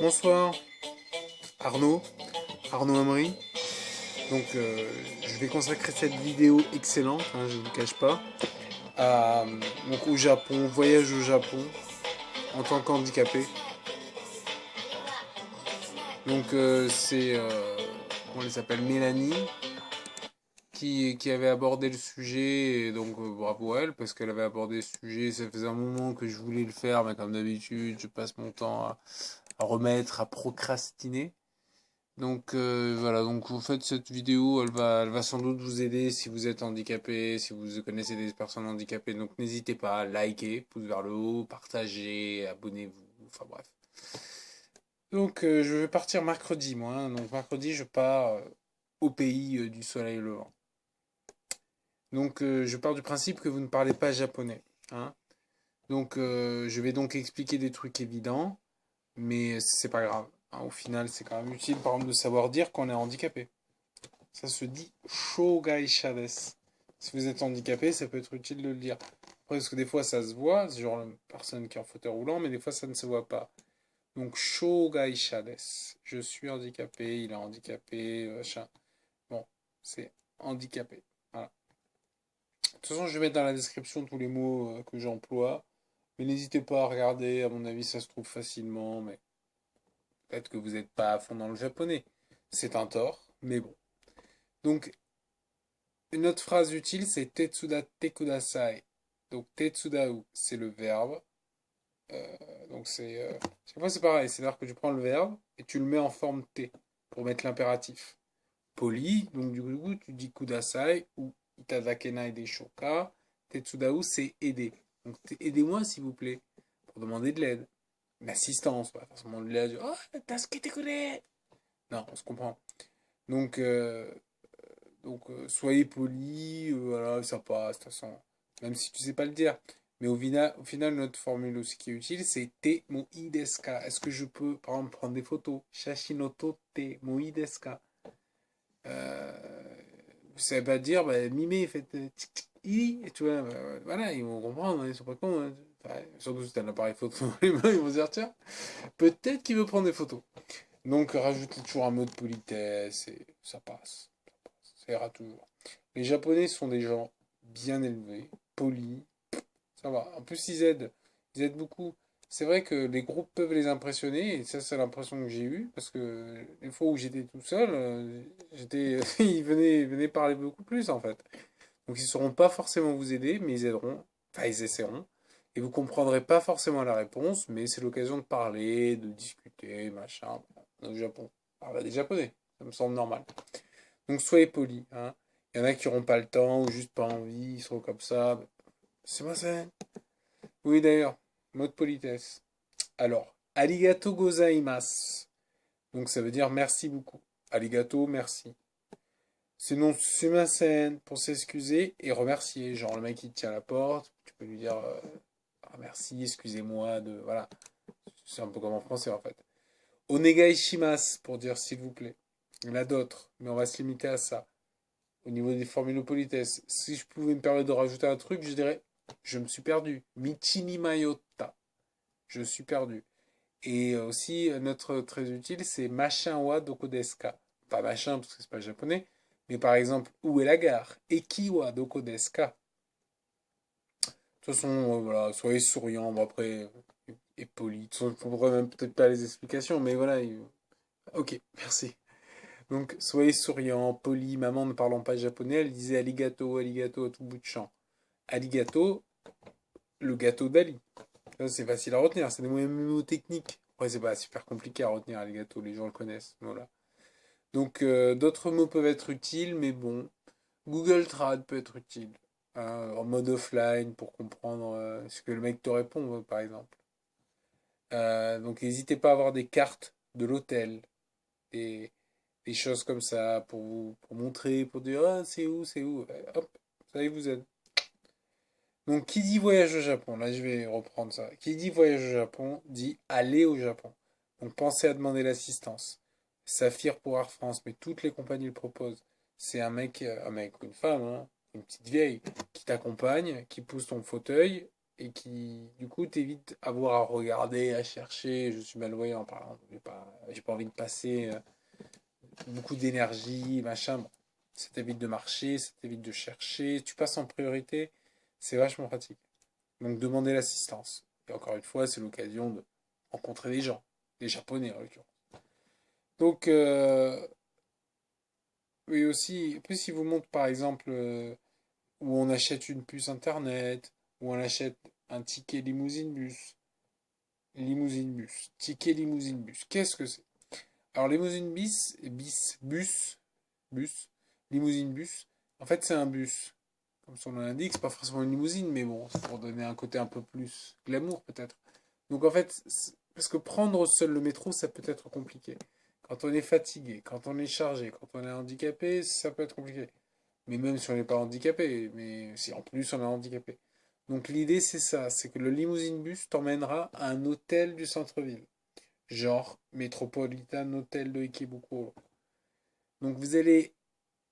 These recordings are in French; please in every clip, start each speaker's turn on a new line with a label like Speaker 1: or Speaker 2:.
Speaker 1: Bonsoir, Arnaud, Arnaud Amry. Donc, je vais consacrer cette vidéo excellente, hein, je ne vous cache pas, à, donc au Japon, voyage au Japon en tant qu'handicapé. Donc, c'est, comment elle s'appelle, Mélanie, qui avait abordé le sujet, et donc bravo à elle, parce qu'elle avait abordé le sujet. Ça faisait un moment que je voulais le faire, mais comme d'habitude, je passe mon temps à remettre, à procrastiner. Donc voilà, donc en fait cette vidéo elle va sans doute vous aider si vous êtes handicapé, si vous connaissez des personnes handicapées. Donc n'hésitez pas à liker, pouce vers le haut, partager, abonnez-vous, enfin bref. Donc je vais partir mercredi moi, hein. Donc mercredi je pars au pays du soleil levant. Donc je pars du principe que vous ne parlez pas japonais, hein. Donc je vais donc expliquer des trucs évidents, mais c'est pas grave, hein. Au final c'est quand même utile par exemple de savoir dire qu'on est handicapé. Ça se dit Shogaisha desu. Si vous êtes handicapé, ça peut être utile de le dire. Après, parce que des fois ça se voit, c'est genre une personne qui est en fauteuil roulant, mais des fois ça ne se voit pas. Donc Shogaisha desu. Je suis handicapé, il est handicapé, machin. Bon, c'est handicapé. Voilà. De toute façon, je vais mettre dans la description tous les mots que j'emploie. Mais n'hésitez pas à regarder, à mon avis ça se trouve facilement, mais peut-être que vous n'êtes pas à fond dans le japonais. C'est un tort, mais bon. Donc une autre phrase utile, c'est Tetsuda te kudasai. Donc Tetsudau, c'est le verbe. Donc c'est. Chaque fois c'est pareil, c'est-à-dire que tu prends le verbe et tu le mets en forme T pour mettre l'impératif. Poli, donc du coup tu dis kudasai ou itadakenai de shoka. Tetsudau, c'est aider. Donc aidez-moi s'il vous plaît, pour demander de l'aide. Une assistance, pas forcément de l'aide. Oh, tasukete kure. Non, on se comprend. Donc, soyez poli, voilà, ça passe, de toute façon, même si tu sais pas le dire. Mais au final, notre formule aussi qui est utile, c'est te mo ii desu ka. Est-ce que je peux, par exemple, prendre des photos? Shashinoto te mo ii desu ka. Vous savez pas dire, bah, mimez, faites tic tic i, et tu vois, voilà, ils vont comprendre, hein, ils sont pas cons, hein. Enfin, surtout si t'as un appareil photo dans les mains, ils vont se dire, tiens, peut-être qu'il veut prendre des photos. Donc, rajoutez toujours un mot de politesse, et ça passe. Ça ira toujours. Les Japonais sont des gens bien élevés, polis, ça va. En plus, ils aident beaucoup. C'est vrai que les groupes peuvent les impressionner, et ça, c'est l'impression que j'ai eue, parce que les fois où j'étais tout seul, ils venaient parler beaucoup plus, en fait. Donc, ils ne sauront pas forcément vous aider, mais ils aideront, enfin, ils essaieront. Et vous comprendrez pas forcément la réponse, mais c'est l'occasion de parler, de discuter, machin. Au Japon. Ah bah, des Japonais, ça me semble normal. Donc soyez polis, hein. Il y en a qui n'auront pas le temps ou juste pas envie, ils seront comme ça. C'est pas ça. Oui d'ailleurs, mot de politesse. Alors, arigato gozaimasu. Donc ça veut dire merci beaucoup. Arigato, merci. Sinon, sumasen pour s'excuser et remercier. Genre le mec qui te tient à la porte, tu peux lui dire ah, merci, excusez-moi de. Voilà. C'est un peu comme en français en fait. Onegai shimasu pour dire s'il vous plaît. Il y en a d'autres, mais on va se limiter à ça. Au niveau des formules de politesse, si je pouvais me permettre de rajouter un truc, je dirais je me suis perdu. Michi ni mayota. Je suis perdu. Et aussi, notre très utile, c'est machin wa doko desu ka. Pas machin, parce que c'est pas japonais. Mais par exemple, où est la gare? Eki wa doko desu ka. De toute façon, voilà, soyez souriant. Bon, après, et poli. De toute façon, je ne comprends même peut-être pas les explications, mais voilà. Ok, merci. Donc, soyez souriant, poli. Maman ne parlant pas japonais, elle disait aligato, aligato à tout bout de champ. Aligato, le gâteau d'Ali. Ça, c'est facile à retenir, c'est des mots techniques. Ouais, c'est pas super compliqué à retenir, aligato, les gens le connaissent. Voilà. Donc, d'autres mots peuvent être utiles, mais bon. Google Trad peut être utile, hein, en mode offline pour comprendre ce que le mec te répond, par exemple. Donc, n'hésitez pas à avoir des cartes de l'hôtel, des, des choses comme ça pour vous pour montrer, pour dire ah, c'est où, c'est où. Hop, ça y vous aide. Donc, qui dit voyage au Japon, là je vais reprendre ça. Qui dit voyage au Japon dit aller au Japon. Donc, pensez à demander l'assistance. Saphir pour Air France, mais toutes les compagnies le proposent. C'est un mec ou une femme, hein, une petite vieille, qui t'accompagne, qui pousse ton fauteuil et qui, du coup, t'évite avoir à regarder, à chercher. Je suis malvoyant, par exemple. J'ai pas envie de passer beaucoup d'énergie, machin. Bon. Ça t'évite de marcher, ça t'évite de chercher. Tu passes en priorité, c'est vachement pratique. Donc, demandez l'assistance. Et encore une fois, c'est l'occasion de rencontrer des gens, des Japonais en l'occurrence. Donc, oui aussi, plus si vous montre par exemple où on achète une puce internet, où on achète un ticket limousine bus. Limousine bus. Ticket limousine bus. Qu'est-ce que c'est? Alors, limousine bus, limousine bus. En fait, c'est un bus. Comme son nom l'indique, c'est pas forcément une limousine, mais bon, c'est pour donner un côté un peu plus glamour peut-être. Donc en fait, parce que prendre seul le métro, ça peut être compliqué. Quand on est fatigué, quand on est chargé, quand on est handicapé, ça peut être compliqué. Mais même si on n'est pas handicapé, mais si en plus on est handicapé. Donc l'idée c'est ça, c'est que le limousine bus t'emmènera à un hôtel du centre-ville. Genre Metropolitan Hotel de Ikebukuro. Donc vous allez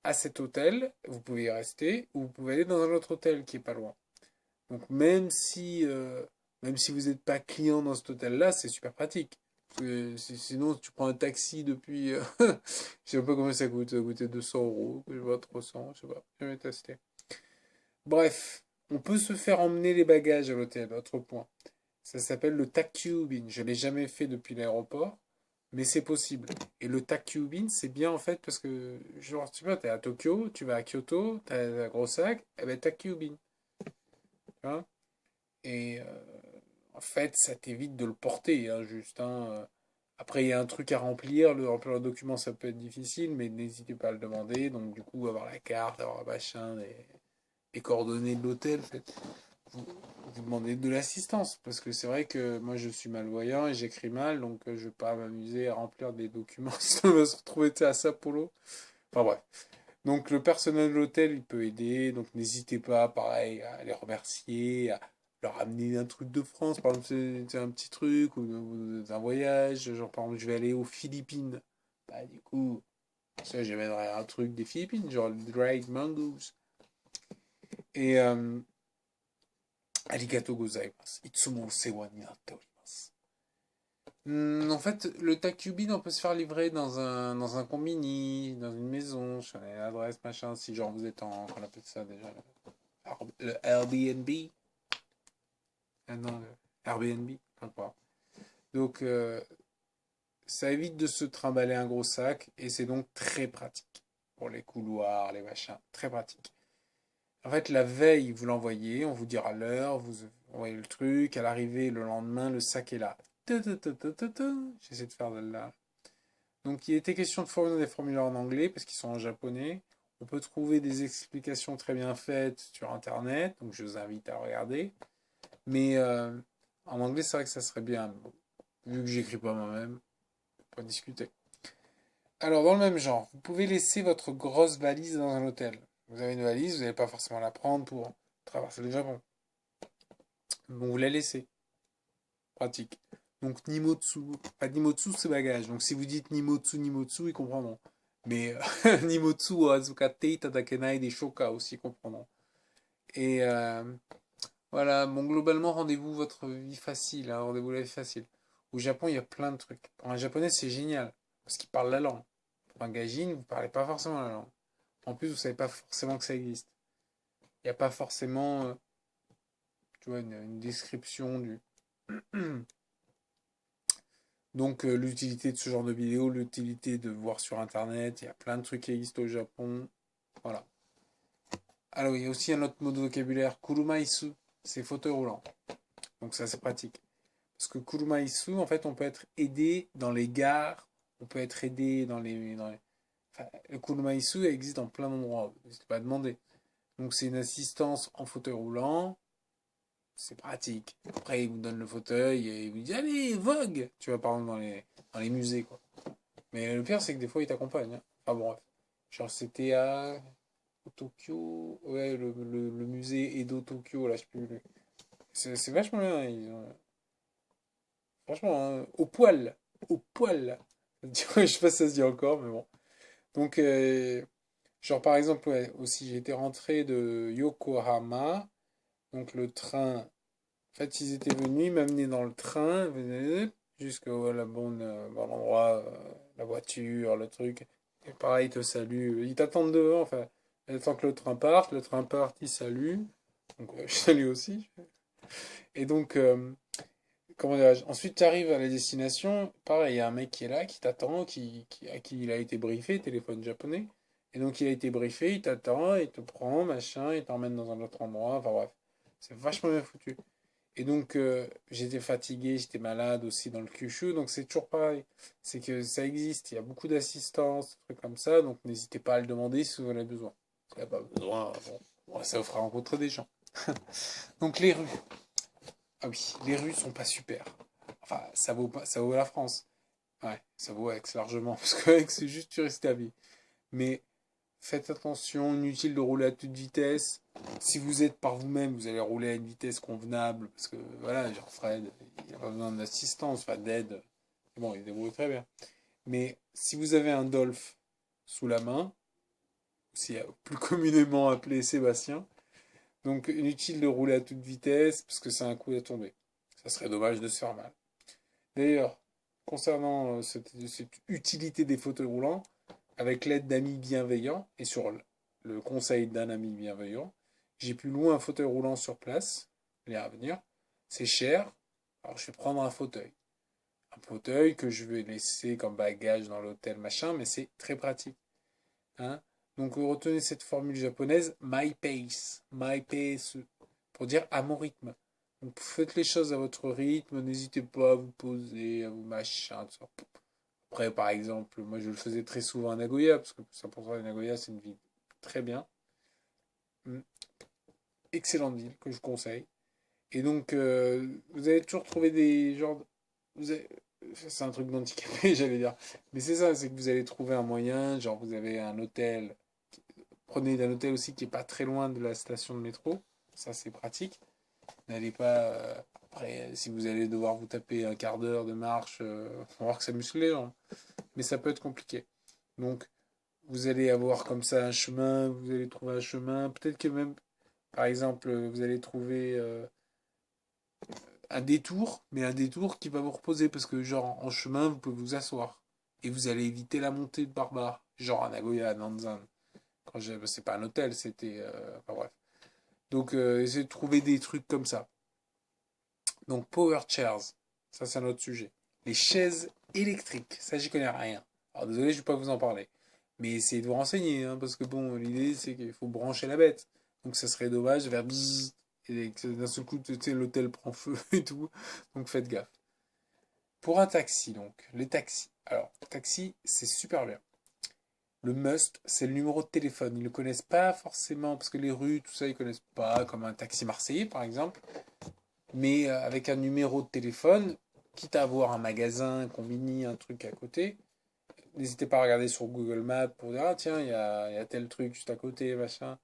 Speaker 1: à cet hôtel, vous pouvez y rester, ou vous pouvez aller dans un autre hôtel qui est pas loin. Donc même si vous n'êtes pas client dans cet hôtel-là, c'est super pratique. Parce que sinon, tu prends un taxi depuis... je sais pas combien ça coûte 200 euros, je vois 300, je sais pas, j'ai jamais testé. Bref, on peut se faire emmener les bagages à l'hôtel, autre point. Ça s'appelle le Takyubin. Je l'ai jamais fait depuis l'aéroport, mais c'est possible. Et le Takyubin, c'est bien en fait parce que, genre, tu vois, t'es à Tokyo, tu vas à Kyoto, t'as un gros sac, et ben Takyubin. Tu vois. Et en fait, ça t'évite de le porter, hein, juste. Hein. Après, il y a un truc à remplir. Le remplir le document, ça peut être difficile, mais n'hésitez pas à le demander. Donc, du coup, avoir la carte, avoir un machin, les coordonnées de l'hôtel, en fait. Vous, vous demandez de l'assistance, parce que c'est vrai que moi, je suis malvoyant et j'écris mal, donc je ne vais pas m'amuser à remplir des documents si on va se retrouver à Sapporo. Enfin bref. Donc le personnel de l'hôtel, il peut aider. Donc n'hésitez pas, pareil, à les remercier, à leur amener un truc de France. Par exemple, c'est un petit truc ou un voyage. Genre, par exemple, je vais aller aux Philippines. Bah, du coup, ça, j'amènerai un truc des Philippines, genre le dried mangoes. Et arigato gozaimasu. Itsumo sewa ni natte orimasu. En fait, le Takubin, on peut se faire livrer dans un combini, dans une maison. Je connais l'adresse, machin. Si genre vous êtes en, qu'on appelle ça déjà, le Airbnb. Ah non, le Airbnb, je crois. Donc, ça évite de se trimballer un gros sac et c'est donc très pratique pour les couloirs, les machins. Très pratique. En fait, la veille, vous l'envoyez, on vous dira l'heure, vous envoyez le truc. À l'arrivée, le lendemain, le sac est là. J'essaie de faire de là. Donc, il était question de fournir des formulaires en anglais parce qu'ils sont en japonais. On peut trouver des explications très bien faites sur Internet, donc je vous invite à regarder. Mais en anglais, c'est vrai que ça serait bien. Bon, vu que j'écris pas moi-même, on peut discuter. Alors, dans le même genre, vous pouvez laisser votre grosse valise dans un hôtel. Vous avez une valise, vous n'allez pas forcément la prendre pour traverser le Japon. Donc, vous la laissez. Pratique. Donc, Nimotsu. Pas Nimotsu, c'est bagage. Donc, si vous dites Nimotsu, Nimotsu, ils comprendront. Mais Nimotsu wa azukate itadakenai de shoka aussi, ils comprendront. Et voilà, bon, globalement, rendez-vous votre vie facile, hein, rendez-vous la vie facile. Au Japon, il y a plein de trucs. Pour un japonais, c'est génial, parce qu'il parle la langue. Pour un gaijin, vous parlez pas forcément la langue. En plus, vous savez pas forcément que ça existe. Il n'y a pas forcément, tu vois, une description du... Donc, l'utilité de ce genre de vidéo, l'utilité de voir sur Internet, il y a plein de trucs qui existent au Japon. Voilà. Alors, il y a aussi un autre mot de vocabulaire, kurumaisu, c'est fauteuil roulant. Donc, ça, c'est pratique. Parce que Kurumaisu, en fait, on peut être aidé dans les gares, on peut être aidé Enfin, le Kurumaisu existe dans plein d'endroits, n'hésitez pas à demander. Donc c'est une assistance en fauteuil roulant, c'est pratique. Après, il vous donne le fauteuil et il vous dit allez, vogue. Tu vas par exemple dans les musées, quoi. Mais le pire, c'est que des fois, il t'accompagne. Hein. Enfin bon, bref. Genre, c'était à Tokyo, ouais, le musée Edo Tokyo, là, je sais plus. C'est vachement bien. Franchement, hein, au poil. Je sais pas si ça se dit encore, mais bon. Donc, genre par exemple, ouais, aussi, j'ai été rentré de Yokohama, donc le train En fait, ils étaient venus, ils m'amenaient dans le train, jusqu'à bon endroit, la voiture, le truc. Et pareil, ils te saluent. Ils t'attendent devant, enfin. Ils attendent que le train part, ils saluent. Donc, je salue aussi. Et donc, comment dirais-je, ensuite, tu arrives à la destination. Pareil, il y a un mec qui est là, qui t'attend, à qui il a été briefé, téléphone japonais. Et donc, il a été briefé, il t'attend, il te prend, machin, il t'emmène dans un autre endroit. Enfin, bref. C'est vachement bien foutu. Et donc, j'étais fatigué, j'étais malade aussi dans le Kyushu, donc c'est toujours pareil. C'est que ça existe, il y a beaucoup d'assistance, des trucs comme ça, donc n'hésitez pas à le demander si vous en avez besoin. Si vous n'avez pas besoin, bon, ça vous fera rencontrer des gens. Donc, les rues. Ah oui, les rues sont pas super. Enfin, ça vaut la France. Ouais, ça vaut Aix largement, parce que Aix, c'est juste tu restes à vie. Mais faites attention, inutile de rouler à toute vitesse. Si vous êtes par vous-même, vous allez rouler à une vitesse convenable, parce que voilà, genre Fred, il n'a pas besoin d'assistance, enfin d'aide. Bon, il se débrouille très bien. Mais si vous avez un Dolph sous la main, aussi plus communément appelé Sébastien, donc inutile de rouler à toute vitesse, parce que c'est un coup à tomber. Ça serait dommage de se faire mal. D'ailleurs, concernant cette utilité des fauteuils roulants, avec l'aide d'amis bienveillants et sur le conseil d'un ami bienveillant, j'ai pu louer un fauteuil roulant sur place, les à venir. C'est cher, alors je vais prendre un fauteuil. Un fauteuil que je vais laisser comme bagage dans l'hôtel, machin, mais c'est très pratique. Hein. Donc retenez cette formule japonaise, my pace, my pace, pour dire à mon rythme. Donc faites les choses à votre rythme, n'hésitez pas à vous poser, à vous machin, tout ça. Après, par exemple, moi je le faisais très souvent à Nagoya, parce que 100% de Nagoya, c'est une ville très bien. Mm. Excellente ville que je conseille. Et donc, vous allez toujours trouver des genres. Vous avez- C'est un truc d'handicapé, j'allais dire. Mais c'est ça, c'est que vous allez trouver un moyen. Genre, vous avez un hôtel. Prenez un hôtel aussi qui est pas très loin de la station de métro. Ça, c'est pratique. N'allez pas. Après, si vous allez devoir vous taper un quart d'heure de marche, faut voir que ça muscle les gens. Mais ça peut être compliqué. Donc, vous allez avoir comme ça un chemin, vous allez trouver un chemin. Peut-être que même, par exemple, vous allez trouver un détour, mais un détour qui va vous reposer parce que, genre, en chemin, vous pouvez vous asseoir. Et vous allez éviter la montée de barbares. Genre à Nagoya, à Nanzan. C'est pas un hôtel, c'était. Enfin bref. Donc, essayez de trouver des trucs comme ça. Donc, power chairs. Ça, c'est un autre sujet. Les chaises électriques. Ça, j'y connais rien. Alors, désolé, je vais pas vous en parler. Mais essayez de vous renseigner, hein, parce que bon, l'idée, c'est qu'il faut brancher la bête. Donc, ça serait dommage de faire bzzz, et que d'un seul coup, tu sais, l'hôtel prend feu et tout. Donc, faites gaffe. Pour un taxi, donc, les taxis. Alors, taxi, c'est super bien. Le must, c'est le numéro de téléphone. Ils ne le connaissent pas forcément, parce que les rues, tout ça, ils connaissent pas, comme un taxi marseillais, par exemple. Mais avec un numéro de téléphone, quitte à avoir un magasin, un combini, un truc à côté, n'hésitez pas à regarder sur Google Maps pour dire, ah tiens, il y a tel truc juste à côté, machin.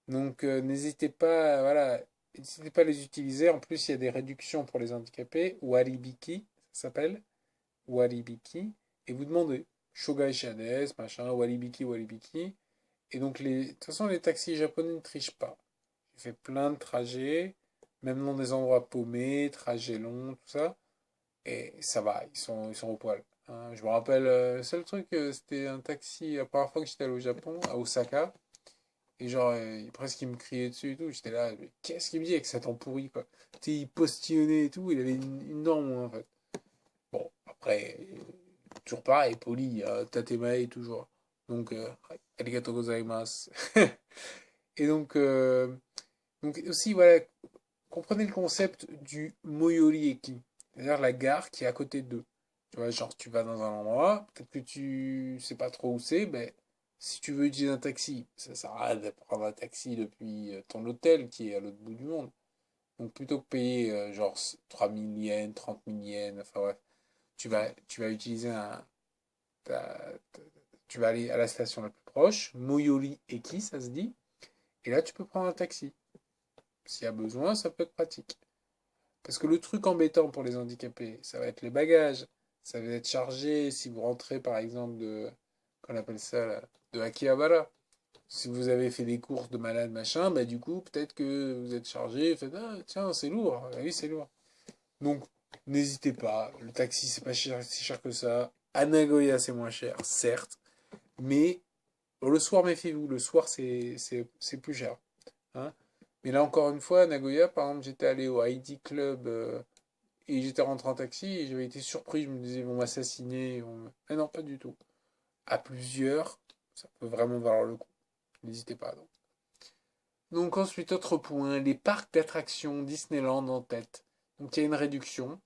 Speaker 1: Donc n'hésitez pas, voilà, n'hésitez pas à les utiliser. En plus, il y a des réductions pour les handicapés. Waribiki, ça s'appelle. Waribiki. Et vous demandez, Shogai Shades, machin, Waribiki, Waribiki. Et donc, de toute façon, les taxis japonais ne trichent pas. J'ai fait plein de trajets, même dans des endroits paumés, trajets longs, tout ça. Et ça va, ils sont au poil. Hein. Je me rappelle, le seul truc, c'était un taxi, la première fois que j'étais allé au Japon, à Osaka. Et genre, presque il me criait dessus et tout. J'étais là, mais qu'est-ce qu'il me dit avec cet temps pourri, quoi. Tu sais, il postillonnait et tout, il avait une norme, en fait. Bon, après, toujours pareil, poli, tatemae toujours. Donc, arigato gozaimasu. Et donc aussi, voilà, comprenez le concept du Moyori-eki, c'est-à-dire la gare qui est à côté d'eux. Tu vois, genre, tu vas dans un endroit, peut-être que tu sais pas trop où c'est, mais si tu veux utiliser un taxi, ça sert à rien de prendre un taxi depuis ton hôtel qui est à l'autre bout du monde. Donc, plutôt que payer genre 3000 yens, 30 000 yens, enfin bref, tu vas utiliser ta- ta- tu vas aller à la station la plus proche, Moyori Eki, ça se dit, et là, tu peux prendre un taxi. S'il y a besoin, ça peut être pratique. Parce que le truc embêtant pour les handicapés, ça va être les bagages. Ça va être chargé si vous rentrez par exemple de, qu'on appelle ça, là, de Akihabara. Si vous avez fait des courses de malade, machin, bah du coup, peut-être que vous êtes chargé, vous faites, ah, tiens, c'est lourd. Ah oui, c'est lourd. Donc, n'hésitez pas. Le taxi, c'est pas cher, si cher que ça. À Nagoya, c'est moins cher, certes. Mais le soir, méfiez-vous. Le soir, c'est plus cher. Hein. Mais là, encore une fois, à Nagoya, par exemple, j'étais allé au Heidi Club et j'étais rentré en taxi et j'avais été surpris. Je me disais, ils vont m'assassiner. Mais non, pas du tout. À plusieurs, ça peut vraiment valoir le coup. N'hésitez pas. Donc ensuite, autre point, les parcs d'attractions Disneyland en tête. Donc il y a une réduction,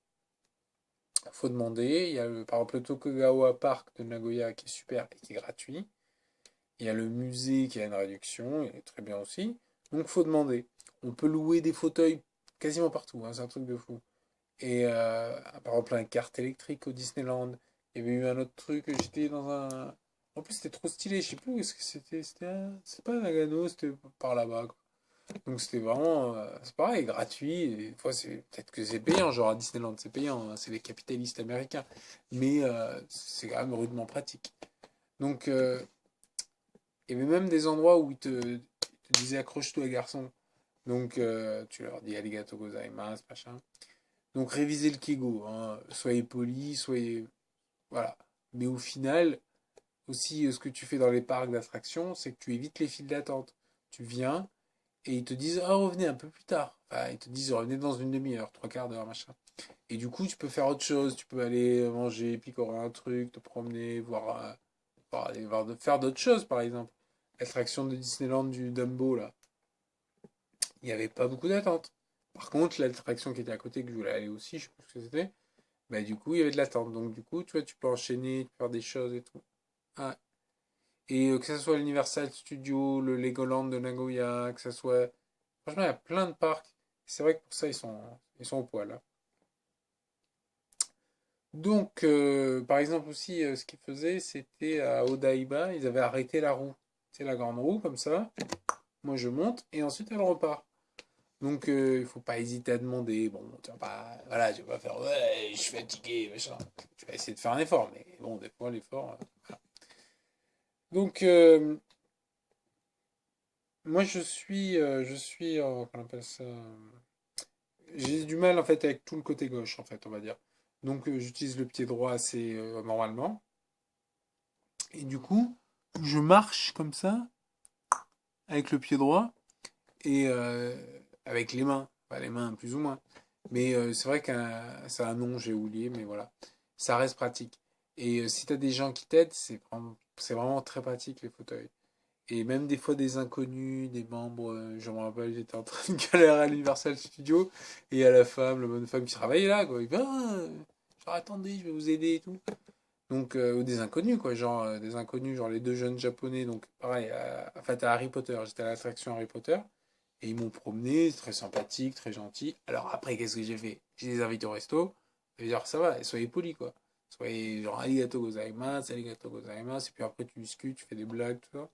Speaker 1: faut demander. Il y a par exemple le Tokugawa Park de Nagoya qui est super et qui est gratuit. Il y a le musée qui a une réduction, il est très bien aussi. Donc faut demander. On peut louer des fauteuils quasiment partout, hein, c'est un truc de fou. Et par exemple un carte électrique au Disneyland. Il y avait eu un autre truc, j'étais dans un... En plus c'était trop stylé, je sais plus où est-ce que c'était. C'est pas Nagano, c'était par là-bas. Donc c'était vraiment, c'est pareil, gratuit. Et des fois, peut-être que c'est payant, genre à Disneyland, c'est payant, hein, c'est les capitalistes américains. Mais c'est quand même rudement pratique. Donc il y avait même des endroits où ils te disaient accroche-toi, garçon. Donc tu leur dis arigato gozaimasu, machin. Donc révisez le Keigo, hein. Soyez poli, soyez. Voilà. Mais au final, aussi, ce que tu fais dans les parcs d'attractions, c'est que tu évites les files d'attente. Tu viens, et ils te disent, ah, revenez un peu plus tard. Enfin, ils te disent, revenez dans une demi-heure, trois quarts d'heure, machin. Et du coup, tu peux faire autre chose. Tu peux aller manger, picorer un truc, te promener, faire d'autres choses, par exemple. L'attraction de Disneyland du Dumbo, là, il n'y avait pas beaucoup d'attente. Par contre, l'attraction qui était à côté, que je voulais aller aussi, je sais plus ce que c'était, bah, du coup, il y avait de l'attente. Donc, du coup, tu vois, tu peux enchaîner, faire des choses et tout. Ah. Et que ce soit l'Universal Studio, le Legoland de Nagoya, que ce soit. Franchement, il y a plein de parcs. C'est vrai que pour ça, ils sont au poil, hein. Donc, par exemple aussi, ce qu'ils faisaient, c'était à Odaiba, ils avaient arrêté la roue. C'est la grande roue, comme ça. Moi, je monte, et ensuite, elle repart. Donc, il faut pas hésiter à demander. Bon, tu vas pas, voilà, tu vas pas faire, ouais, je suis fatigué, machin. Tu vas essayer de faire un effort, mais bon, des fois, l'effort. Voilà. Donc, moi, comment on appelle ça? J'ai du mal en fait avec tout le côté gauche en fait, on va dire. Donc j'utilise le pied droit assez normalement. Et du coup, je marche comme ça avec le pied droit et avec les mains. Pas les mains plus ou moins. Mais c'est vrai que c'est un nom, j'ai oublié, mais voilà. Ça reste pratique. Et si t'as des gens qui t'aident, c'est vraiment très pratique les fauteuils. Et même des fois des inconnus, des membres, je me rappelle, j'étais en train de galérer à l'Universal Studio, et à la femme, la bonne femme qui travaillait là, quoi. Il fait, ah, genre, attendez, je vais vous aider et tout. Donc, ou des inconnus, quoi, genre, des inconnus, genre les deux jeunes japonais, donc pareil, en fait, à Harry Potter, j'étais à l'attraction Harry Potter, et ils m'ont promené, très sympathique, très gentil. Alors après, qu'est-ce que j'ai fait? J'ai des invités au resto, ça veut dire, ça va, soyez polis, quoi. Soyez genre, arigato gozaimasu, et puis après, tu discutes, tu fais des blagues, tout ça.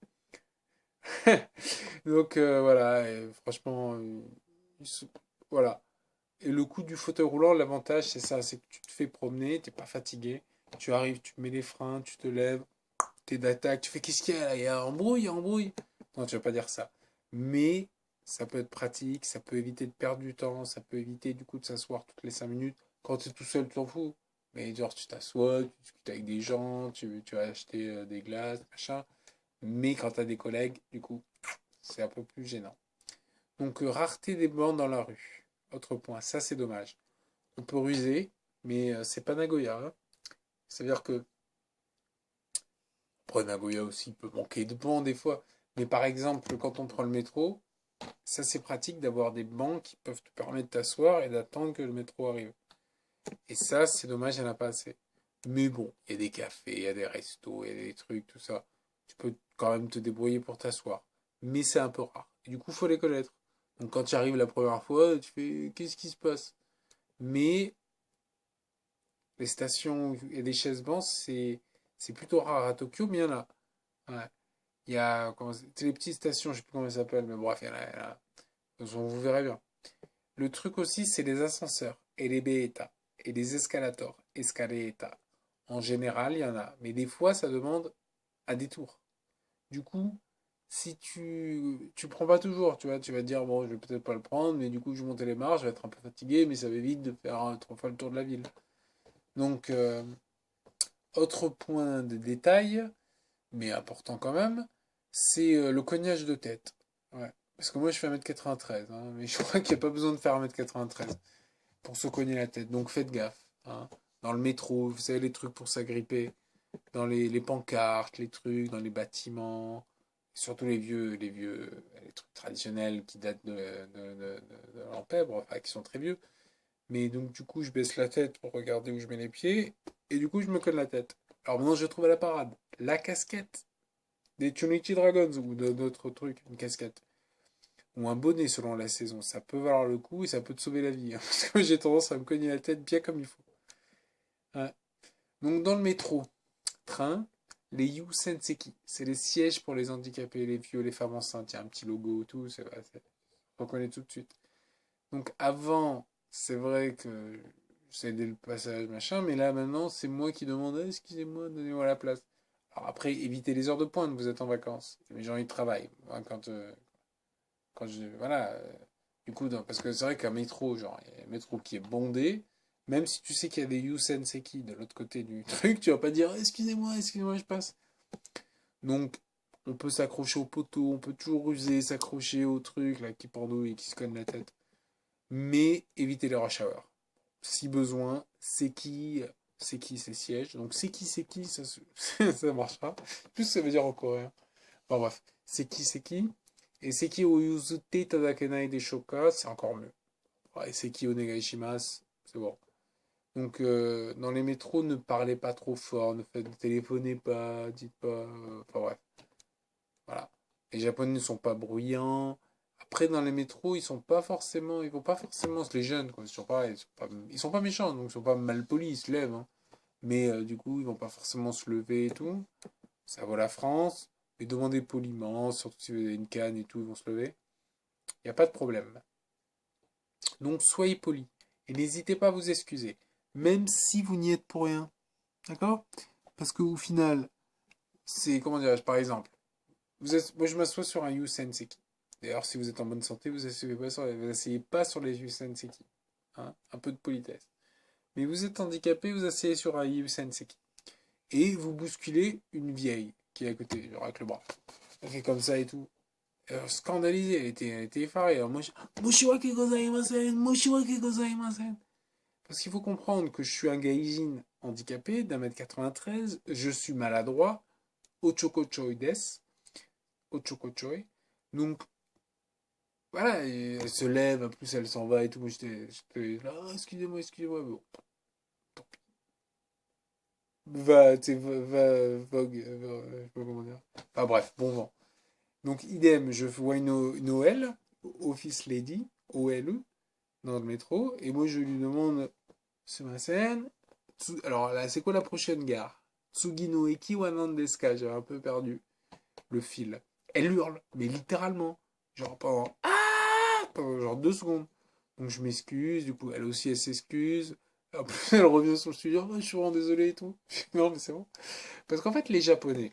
Speaker 1: Donc voilà, et franchement, voilà. Et le coup du fauteuil roulant, l'avantage c'est ça, c'est que tu te fais promener, t'es pas fatigué, tu arrives, tu mets les freins, tu te lèves, t'es d'attaque, tu fais qu'est-ce qu'il y a là? Il y a embrouille, il y a embrouille. Non, tu vas pas dire ça. Mais ça peut être pratique, ça peut éviter de perdre du temps, ça peut éviter du coup de s'asseoir toutes les 5 minutes. Quand tu es tout seul, tu t'en fous. Mais genre tu t'assois, tu discutes avec des gens, tu vas acheter des glaces, machin. Mais quand tu as des collègues, du coup, c'est un peu plus gênant. Donc, rareté des bancs dans la rue. Autre point, ça c'est dommage. On peut ruser, mais c'est pas Nagoya, hein. C'est-à-dire que, après Nagoya aussi, il peut manquer de bancs des fois. Mais par exemple, quand on prend le métro, ça c'est pratique d'avoir des bancs qui peuvent te permettre de t'asseoir et d'attendre que le métro arrive. Et ça, c'est dommage, il n'y en a pas assez. Mais bon, il y a des cafés, il y a des restos, il y a des trucs, tout ça. Tu peux quand même te débrouiller pour t'asseoir. Mais c'est un peu rare. Et du coup, il faut les connaître. Donc quand tu arrives la première fois, tu fais qu'est-ce qui se passe? Mais les stations où il y a des chaises bancs, c'est plutôt rare à Tokyo, mais il y en a. Ouais. Il y a c'est les petites stations, je sais plus comment elles s'appellent, mais bref, il y en a. Donc, vous verrez bien. Le truc aussi, c'est les ascenseurs et les beta et les escalators, escaleta. En général, il y en a, mais des fois, ça demande un détour. Du coup, si tu prends pas toujours, tu vois, tu vas te dire, bon, je vais peut-être pas le prendre, mais du coup, je vais monter les marches, je vais être un peu fatigué, mais ça va vite de faire 3 fois le tour de la ville. Donc, autre point de détail, mais important quand même, c'est le cognage de tête. Ouais. Parce que moi, je fais 1m93, hein, mais je crois qu'il n'y a pas besoin de faire 1m93 pour se cogner la tête. Donc, faites gaffe. Hein. Dans le métro, vous savez, les trucs pour s'agripper, dans les pancartes, les trucs, dans les bâtiments, surtout les trucs traditionnels qui datent de l'Empèbre, enfin, qui sont très vieux. Mais donc, du coup, je baisse la tête pour regarder où je mets les pieds, et du coup, je me colle la tête. Alors maintenant, je trouve à la parade la casquette des Trinity Dragons ou d'autres trucs, une casquette. Ou un bonnet selon la saison. Ça peut valoir le coup et ça peut te sauver la vie. Hein, parce que j'ai tendance à me cogner la tête bien comme il faut. Ouais. Donc dans le métro, train, les Yusenseki, c'est les sièges pour les handicapés, les vieux, les femmes enceintes. Il y a un petit logo, tout, on reconnaît tout de suite. Donc avant, c'est vrai que c'est dès le passage, machin, mais là maintenant, c'est moi qui demande, ah, excusez-moi, donnez-moi la place. Alors après, évitez les heures de pointe, vous êtes en vacances. Les gens, ils travaillent. Hein, quand je. Voilà. Du coup, parce que c'est vrai qu'un métro, genre, il y a un métro qui est bondé, même si tu sais qu'il y a des Yusenseki de l'autre côté du truc, tu vas pas dire, excusez-moi, je passe. Donc, on peut s'accrocher au poteau, on peut toujours user, s'accrocher au truc, là, qui pendouille et qui se cogne la tête. Mais évitez les rush hour. Si besoin, c'est qui ces sièges. Donc c'est qui, ça marchera. Plus ça veut dire en coréen. Enfin bref, c'est qui. Et c'est qui o yuzute tadakenai de shoka, c'est encore mieux. Ouais, c'est qui o negaishimasu, c'est bon. Donc dans les métros, ne parlez pas trop fort, ne téléphonez pas, dites pas. Enfin bref, voilà. Les Japonais ne sont pas bruyants. Après, dans les métros, ils vont pas forcément, les jeunes, quoi, ils sont pas, ils sont pas méchants, donc ils sont pas mal polis, ils se lèvent, hein. Mais du coup, ils vont pas forcément se lever et tout. Ça vaut la France. Mais demandez poliment, surtout si vous avez une canne et tout, ils vont se lever. Il n'y a pas de problème. Donc, soyez polis. Et n'hésitez pas à vous excuser. Même si vous n'y êtes pour rien. D'accord? Parce qu'au final, c'est, comment dirais-je, par exemple, moi je m'assois sur un Yusenseki. D'ailleurs, si vous êtes en bonne santé, vous asseyez pas sur les Yusenseki. Hein, un peu de politesse. Mais vous êtes handicapé, vous asseyez sur un Yusenseki. Et vous bousculez une vieille qui est à côté, genre avec le bras. Elle fait comme ça et tout. Alors, scandalisée, elle était effarée. Alors moi, Moshiwake gozaimasen, Moshiwake gozaimasen. Parce qu'il faut comprendre que je suis un gaijin handicapé d'1m93, je suis maladroit, ochokochoi des, ochokochoi. Donc, voilà, et elle se lève, en plus elle s'en va et tout. Moi j'étais là, ah, excusez-moi. Bon, va, tu sais, vogue, je sais pas comment dire. Enfin bref, bon vent. Donc, idem, je vois une OL, Office Lady, OLE, dans le métro, et moi je lui demande, sur ma scène, alors là, c'est quoi la prochaine gare? Tsugi no Eki Wanan desu ka? J'avais un peu perdu le fil. Elle hurle, mais littéralement, genre pendant genre 2 secondes. Donc je m'excuse, du coup elle aussi elle s'excuse. En plus elle revient sur le studio, oh, je suis vraiment désolé et tout. Non mais c'est bon. Parce qu'en fait les Japonais,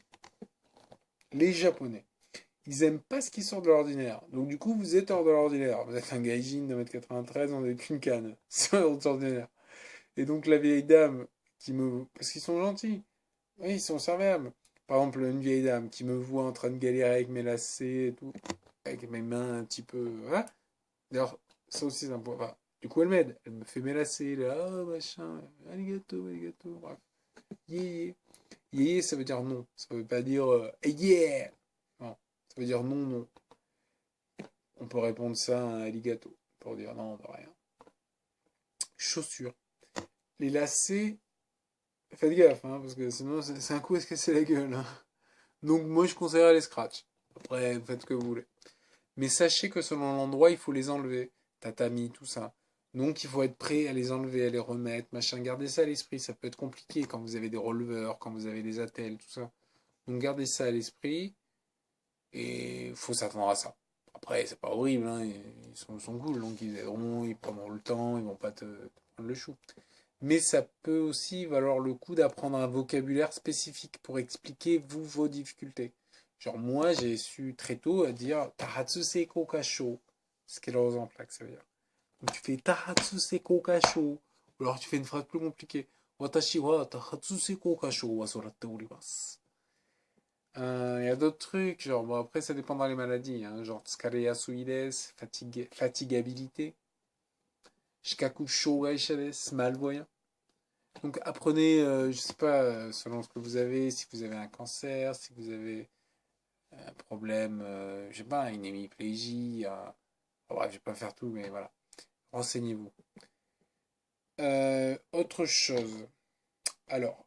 Speaker 1: ils aiment pas ce qui sort de l'ordinaire. Donc du coup, vous êtes hors de l'ordinaire. Vous êtes un gaijin de 1m93, on n'est qu'une canne. C'est hors de l'ordinaire. Et donc la vieille dame qui me... Parce qu'ils sont gentils. Oui, ils sont serviables. Par exemple, une vieille dame qui me voit en train de galérer avec mes lacets et tout, avec mes mains un petit peu... Voilà. D'ailleurs, ça aussi c'est un point. Enfin, du coup, elle m'aide. Elle me fait mes lacets, là, oh, machin, arigato, bref. Yé, yé. Yé, ça veut dire non. Ça veut pas dire yeah. Non, ça veut dire non, non. On peut répondre ça à un alligato pour dire non, de rien. Chaussures. Les lacets, faites gaffe, hein, parce que sinon c'est un coup à se casser la gueule. Hein. Donc moi je conseillerais les scratchs. Après, faites ce que vous voulez. Mais sachez que selon l'endroit, il faut les enlever. Tatami, tout ça. Donc il faut être prêt à les enlever, à les remettre, machin. Gardez ça à l'esprit. Ça peut être compliqué quand vous avez des releveurs, quand vous avez des attelles, tout ça. Donc gardez ça à l'esprit et il faut s'attendre à ça. Après, c'est pas horrible, hein, ils sont cool, donc ils aideront, ils prendront le temps, ils vont pas te prendre le chou. Mais ça peut aussi valoir le coup d'apprendre un vocabulaire spécifique pour expliquer vous vos difficultés. Genre, moi, j'ai su très tôt à dire Tahatsuse Kokasho. Ce qui est dans en plaque, ça veut dire. Donc, tu fais Tahatsuse Kokasho. Ou alors, tu fais une phrase plus compliquée. Watashi wa Tahatsuse Kokasho wa soratte orimasu. Il y a d'autres trucs, genre, bon, après, ça dépend dans les maladies, hein, genre, tsukare yasui desu, fatigabilité, shikaku shougaisha desu, malvoyant. Donc, apprenez, je sais pas, selon ce que vous avez, si vous avez un cancer, si vous avez un problème, je sais pas, une hémiplégie, bref, je vais pas faire tout, mais voilà, renseignez-vous. Autre chose, alors,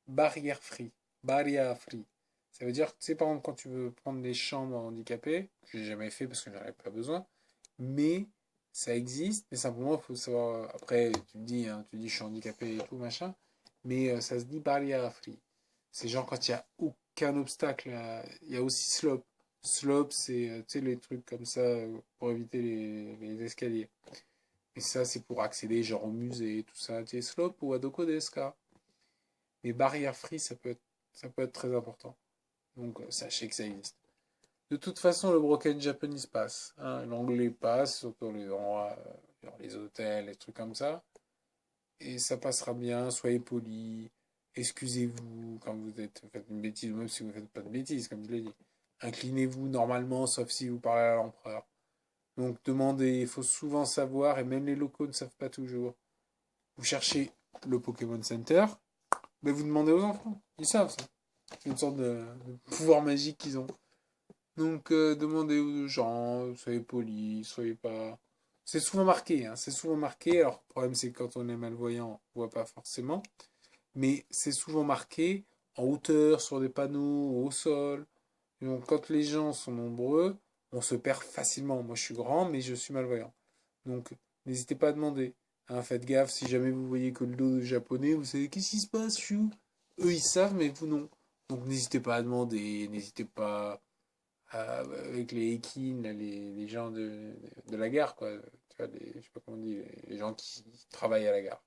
Speaker 1: barrière free, barrière free. Ça veut dire que, tu sais, par exemple, quand tu veux prendre des chambres handicapées, que j'ai jamais fait parce que j'en avais pas besoin, mais ça existe, mais simplement, il faut savoir. Après, tu dis, je suis handicapé et tout, machin, mais ça se dit barrière free. C'est genre quand il n'y a aucun obstacle, il y a aussi slope. Slope, c'est, tu sais, les trucs comme ça pour éviter les escaliers. Et ça, c'est pour accéder, genre au musée, tout ça. Tu sais, slope ou adoko desu ka. Mais barrière free, ça peut être très important. Donc, sachez que ça existe. De toute façon, le broken Japanese passe, hein. L'anglais passe, surtout les endroits, genre les hôtels, les trucs comme ça. Et ça passera bien, soyez polis, excusez-vous quand faites une bêtise, même si vous ne faites pas de bêtises, comme je l'ai dit. Inclinez-vous normalement, sauf si vous parlez à l'empereur. Donc demandez, il faut souvent savoir, et même les locaux ne savent pas toujours. Vous cherchez le Pokémon Center, mais vous demandez aux enfants, ils savent ça. C'est une sorte de pouvoir magique qu'ils ont. Donc, demandez aux gens, soyez polis, soyez pas. C'est souvent marqué, hein, c'est souvent marqué. Alors, le problème, c'est que quand on est malvoyant, on voit pas forcément. Mais c'est souvent marqué en hauteur, sur des panneaux, au sol. Et donc, quand les gens sont nombreux, on se perd facilement. Moi, je suis grand, mais je suis malvoyant. Donc, n'hésitez pas à demander. Hein, faites gaffe, si jamais vous voyez que le dos est japonais, vous savez qu'est-ce qui se passe, chou. Eux, ils savent, mais vous non. Donc, n'hésitez pas à demander, n'hésitez pas avec les Ekin, les gens de la gare, quoi. Tu vois, je sais pas comment on dit, les gens qui travaillent à la gare.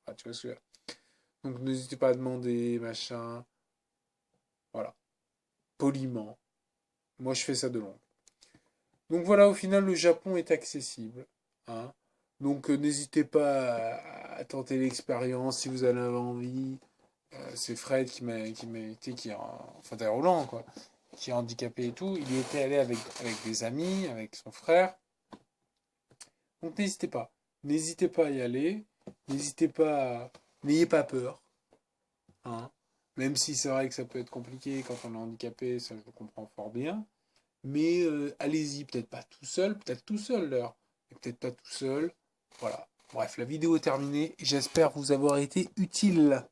Speaker 1: Ah, tu vois ce que je veux dire. Donc n'hésitez pas à demander, machin. Voilà. Poliment. Moi, je fais ça de long. Donc voilà, au final, le Japon est accessible. Hein. Donc n'hésitez pas à tenter l'expérience si vous en avez envie. C'est Fred qui m'a été, qui est en fauteuil roulant, quoi, qui est handicapé et tout. Il y était allé avec des amis, avec son frère. Donc n'hésitez pas. N'hésitez pas à y aller. N'hésitez pas. N'ayez pas peur. Hein. Même si c'est vrai que ça peut être compliqué quand on est handicapé, ça je le comprends fort bien. Mais allez-y, peut-être tout seul l'heure. Mais peut-être pas tout seul. Voilà. Bref, la vidéo est terminée. J'espère vous avoir été utile.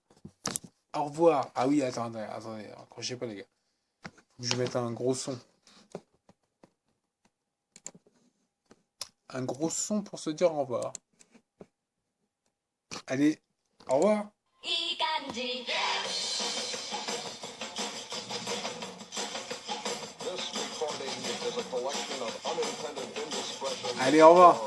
Speaker 1: Au revoir. Ah oui, attendez, accrochez pas les gars. Faut que je mette un gros son. Un gros son pour se dire au revoir. Allez, au revoir. Allez, au revoir.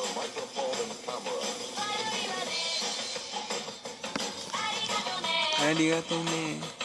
Speaker 1: Arigato ne.